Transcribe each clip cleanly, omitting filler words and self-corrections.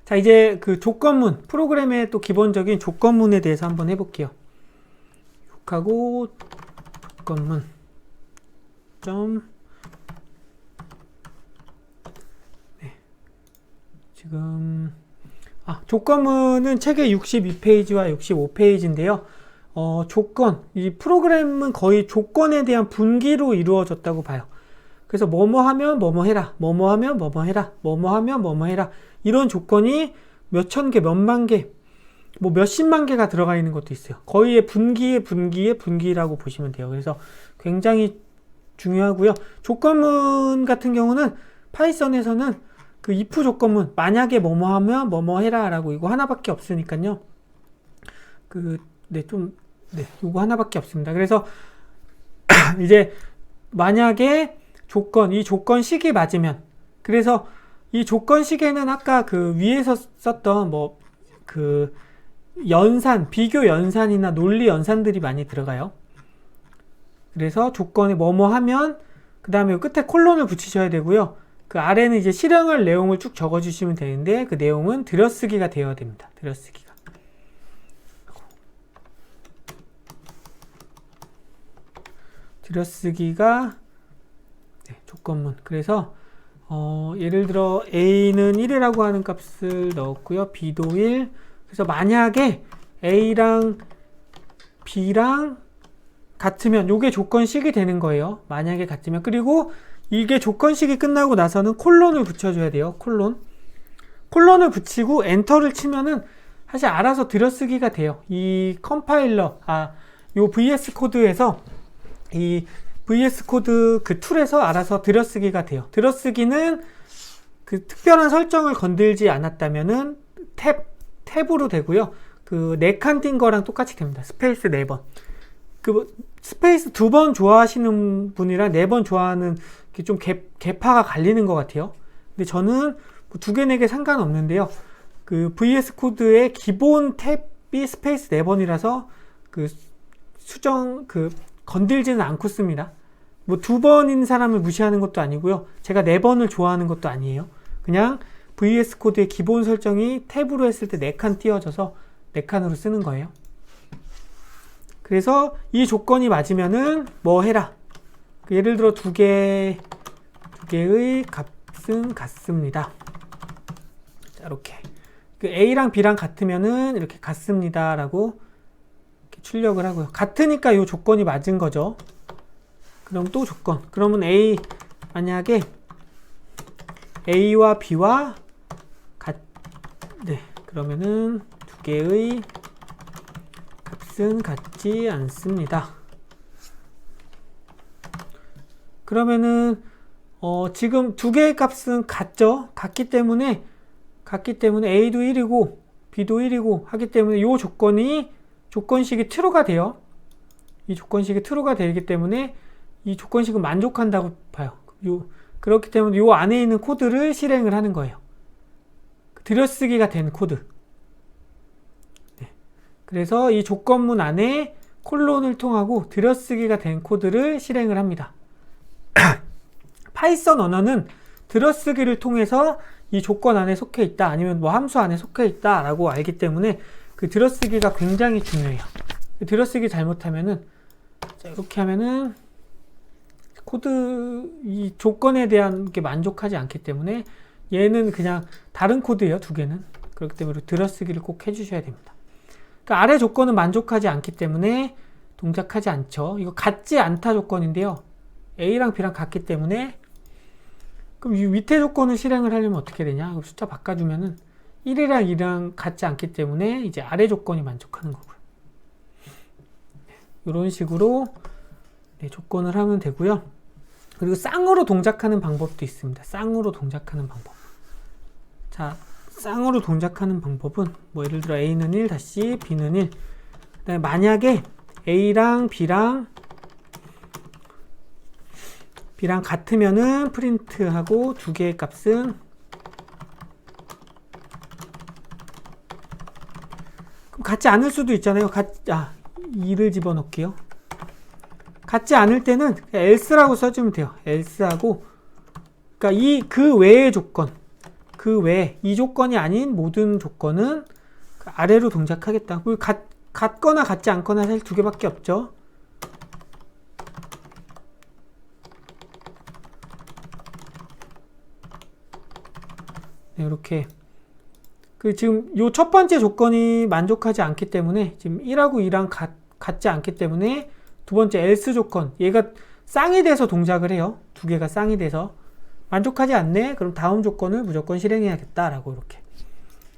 자, 이제 그 조건문, 프로그램의 또 기본적인 조건문에 대해서 한번 해볼게요. 하고 조건문 지금 조건문은 책의 62페이지와 65페이지인데요. 이 프로그램은 거의 조건에 대한 분기로 이루어졌다고 봐요. 그래서 뭐뭐 하면 뭐뭐 해라, 뭐뭐 하면 뭐뭐 해라, 뭐뭐 하면 뭐뭐 해라, 이런 조건이 몇천 개, 몇만 개, 뭐 몇십만 개가 들어가 있는 것도 있어요. 거의의 분기의 분기라고 보시면 돼요. 그래서 굉장히 중요하고요. 조건문 같은 경우는 파이썬에서는 그 if 조건문, 만약에 뭐뭐 하면 뭐뭐 해라 라고 이거 하나밖에 없으니까요. 이거 하나밖에 없습니다. 그래서 이제 만약에 이 조건식이 맞으면, 그래서 이 조건식에는 아까 그 위에서 썼던 비교 연산이나 논리 연산들이 많이 들어가요. 그래서 조건에 뭐뭐 하면, 그 다음에 끝에 콜론을 붙이셔야 되고요. 그 아래는 이제 실행할 내용을 쭉 적어주시면 되는데, 그 내용은 들여쓰기가 되어야 됩니다. 들여쓰기가 조건문. 그래서 예를 들어 A는 1이라고 하는 값을 넣었고요. B도 1. 그래서 만약에 A랑 B랑 같으면 요게 조건식이 되는 거예요. 만약에 같으면. 그리고 이게 조건식이 끝나고 나서는 콜론을 붙여줘야 돼요. 콜론을 붙이고 엔터를 치면은 사실 알아서 들여쓰기가 돼요. 이 컴파일러, 요 VS 코드에서 이 VS 코드 그 툴에서 알아서 들여쓰기가 돼요. 들여쓰기는 그 특별한 설정을 건들지 않았다면은 탭으로 되고요. 그 4칸 띈 거랑 똑같이 됩니다. 스페이스 4번. 스페이스 2번 좋아하시는 분이랑 4번 좋아하는 좀 개파가 갈리는 것 같아요. 근데 저는 2개, 4개 상관없는데요. 그 VS 코드의 기본 탭이 스페이스 4번이라서 건들지는 않고 씁니다. 2번인 사람을 무시하는 것도 아니고요. 제가 4번을 좋아하는 것도 아니에요. 그냥 VS 코드의 기본 설정이 탭으로 했을 때 4칸 띄워져서 4칸으로 쓰는 거예요. 그래서 이 조건이 맞으면은 뭐 해라. 예를 들어 2개의 값은 같습니다. 자, 이렇게. A랑 B랑 같으면은 이렇게 같습니다. 라고 출력을 하고요. 같으니까 이 조건이 맞은 거죠. 그럼 또 조건. 그러면 만약에 A와 B와 그러면은 2개의 값은 같지 않습니다. 그러면은 지금 2개의 값은 같죠? 같기 때문에 A도 1이고 B도 1이고 하기 때문에 이 조건식이 true가 돼요. 이 조건식이 true가 되기 때문에 이 조건식은 만족한다고 봐요. 그렇기 때문에 이 안에 있는 코드를 실행을 하는 거예요. 들여쓰기가 된 코드. 그래서 이 조건문 안에 콜론을 통하고 들여쓰기가 된 코드를 실행을 합니다. 파이썬 언어는 들여쓰기를 통해서 이 조건 안에 속해 있다, 아니면 함수 안에 속해 있다 라고 알기 때문에 그 들여쓰기가 굉장히 중요해요. 들여쓰기 잘못하면은, 이렇게 하면은 이 조건에 대한 게 만족하지 않기 때문에 얘는 그냥 다른 코드예요. 2개는. 그렇기 때문에 들여쓰기를 꼭 해주셔야 됩니다. 그러니까 아래 조건은 만족하지 않기 때문에 동작하지 않죠. 이거 같지 않다 조건인데요. A랑 B랑 같기 때문에, 그럼 이 밑에 조건을 실행을 하려면 어떻게 되냐? 숫자 바꿔주면은 1이랑 2랑 같지 않기 때문에 이제 아래 조건이 만족하는 거고요. 이런 식으로 조건을 하면 되고요. 그리고 쌍으로 동작하는 방법도 있습니다. 쌍으로 동작하는 방법. 자, 쌍으로 동작하는 방법은 예를 들어 A는 1, B는 1. 그다음에 만약에 A랑 B랑 같으면은 프린트하고 2개의 값은 그럼 같지 않을 수도 있잖아요. 2를 집어넣을게요. 같지 않을 때는 else라고 써주면 돼요. else하고, 그러니까 그 외의 조건, 그 외에 이 조건이 아닌 모든 조건은 그 아래로 동작하겠다. 같거나 같지 않거나 사실 두 개밖에 없죠. 네, 이렇게 지금 요 첫 번째 조건이 만족하지 않기 때문에 지금 1하고 2랑 같지 않기 때문에 두 번째 else 조건, 얘가 쌍이 돼서 동작을 해요. 두 개가 쌍이 돼서 만족하지 않네? 그럼 다음 조건을 무조건 실행해야겠다라고 이렇게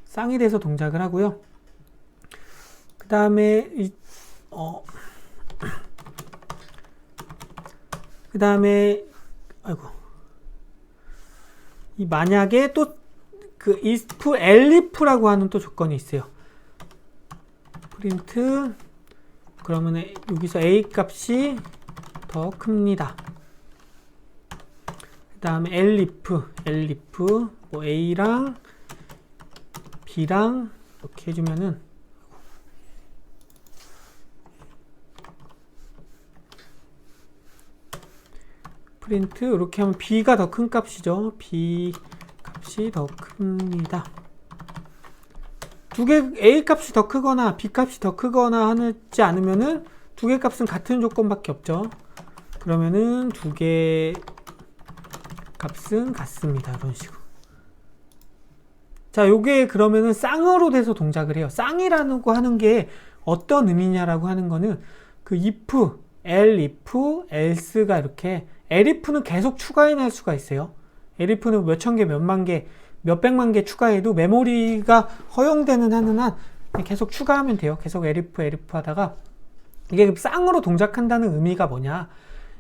쌍이 돼서 동작을 하고요. 그 다음에 만약에 또 if elif라고 하는 또 조건이 있어요. 프린트 그러면 여기서 a 값이 더 큽니다. 그 다음에 elif 뭐 a랑 b랑 이렇게 해주면은 프린트 이렇게 하면 b가 더 큰 값이죠. b 값이 더 큽니다. 두 개 a 값이 더 크거나 b 값이 더 크거나 하지 않으면은 두 개 값은 같은 조건밖에 없죠. 그러면은 두 개 값은 같습니다. 이런 식으로. 자, 요게 그러면은 쌍으로 돼서 동작을 해요. 쌍이라는 거 하는 게 어떤 의미냐라고 하는 거는 if, elif, else가 이렇게 elif는 계속 추가해낼 수가 있어요. elif는 몇천 개, 몇만 개, 몇백만 개 추가해도 메모리가 허용되는 한은 계속 추가하면 돼요. 계속 elif 하다가 이게 쌍으로 동작한다는 의미가 뭐냐?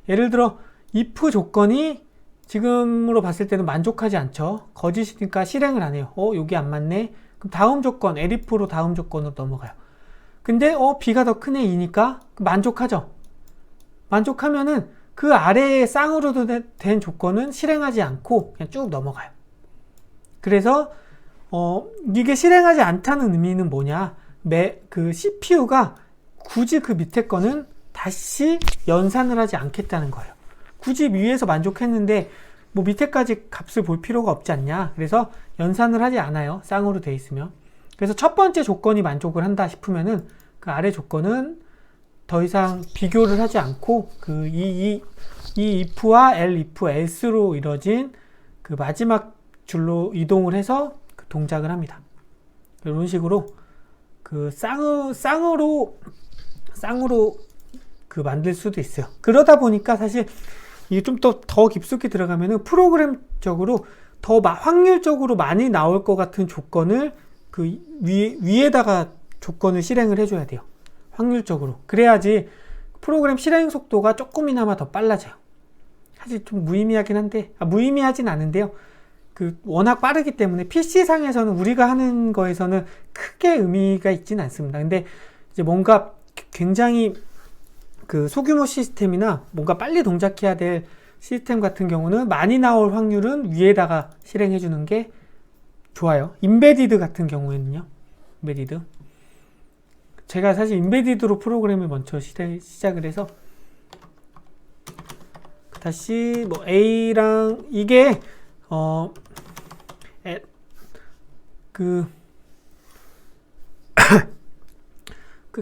예를 들어 if 조건이 지금으로 봤을 때는 만족하지 않죠. 거짓이니까 실행을 안 해요. 여기 안 맞네. 그럼 다음 조건 elif로 다음 조건으로 넘어가요. 근데 b가 더 크네 2니까 만족하죠. 만족하면은 그 아래에 쌍으로 된 조건은 실행하지 않고 그냥 쭉 넘어가요. 그래서 이게 실행하지 않다는 의미는 뭐냐? CPU가 굳이 그 밑에 거는 다시 연산을 하지 않겠다는 거예요. 굳이 위에서 만족했는데 뭐 밑에까지 값을 볼 필요가 없지 않냐? 그래서 연산을 하지 않아요. 쌍으로 돼 있으면. 그래서 첫 번째 조건이 만족을 한다 싶으면은 그 아래 조건은 더 이상 비교를 하지 않고 이 if와 elif, else로 이뤄진 그 마지막 줄로 이동을 해서 그 동작을 합니다. 이런 식으로 그 쌍으로 그 만들 수도 있어요. 그러다 보니까 사실 이게 좀 더 깊숙이 들어가면은 프로그램적으로 더 확률적으로 많이 나올 것 같은 조건을 그 위에다가 조건을 실행을 해줘야 돼요. 확률적으로. 그래야지 프로그램 실행 속도가 조금이나마 더 빨라져요. 사실 좀 무의미하긴 한데, 무의미하진 않은데요. 워낙 빠르기 때문에 PC상에서는 우리가 하는 거에서는 크게 의미가 있진 않습니다. 근데 이제 뭔가 굉장히 소규모 시스템이나 뭔가 빨리 동작해야 될 시스템 같은 경우는 많이 나올 확률은 위에다가 실행해 주는 게 좋아요. 인베디드 같은 경우에는요. 인베디드. 제가 사실 인베디드로 프로그램을 먼저 시작을 해서 다시 뭐 A랑 이게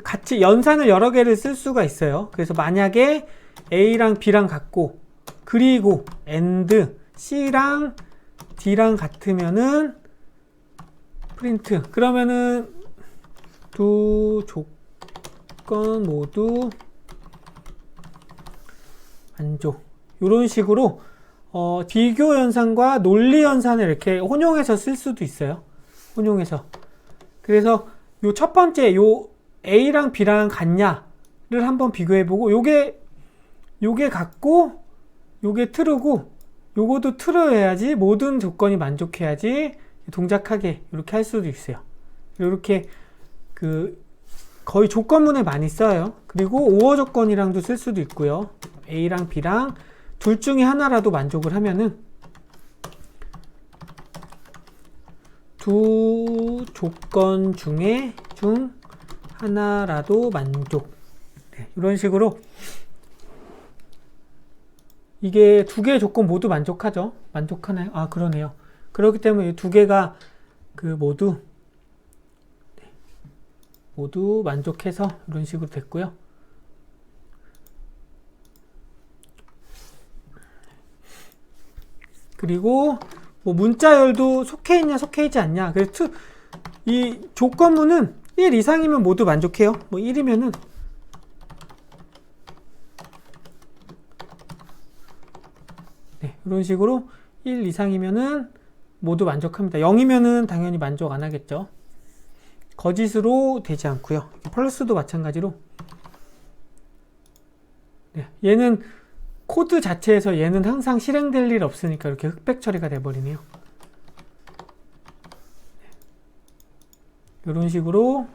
같이 연산을 여러 개를 쓸 수가 있어요. 그래서 만약에 A랑 B랑 같고 그리고 AND C랑 D랑 같으면은 프린트 그러면은 두 조건 모두 만족. 이런 식으로 비교 연산과 논리 연산을 이렇게 혼용해서 쓸 수도 있어요. 혼용해서. 그래서 요 첫 번째 요 A랑 B랑 같냐를 한번 비교해보고 요게 같고 요게 true고 요거도 true여야지 모든 조건이 만족해야지 동작하게 이렇게 할 수도 있어요. 이렇게 거의 조건문에 많이 써요. 그리고 오어 조건이랑도 쓸 수도 있고요. A랑 B랑 둘 중에 하나라도 만족을 하면은 두 조건 중 하나라도 만족. 네, 이런 식으로 이게 두 개의 조건 모두 만족하죠. 만족하나요? 그러네요. 그렇기 때문에 이 두 개가 모두 만족해서 이런 식으로 됐고요. 그리고 뭐 문자열도 속해 있냐 속해 있지 않냐. 그래서 이 조건문은 1 이상이면 모두 만족해요. 뭐 1이면은 이런 식으로 1 이상이면은 모두 만족합니다. 0이면은 당연히 만족 안 하겠죠. 거짓으로 되지 않고요. 플러스도 마찬가지로 얘는 코드 자체에서 얘는 항상 실행될 일 없으니까 이렇게 흑백 처리가 돼버리네요. 이런 식으로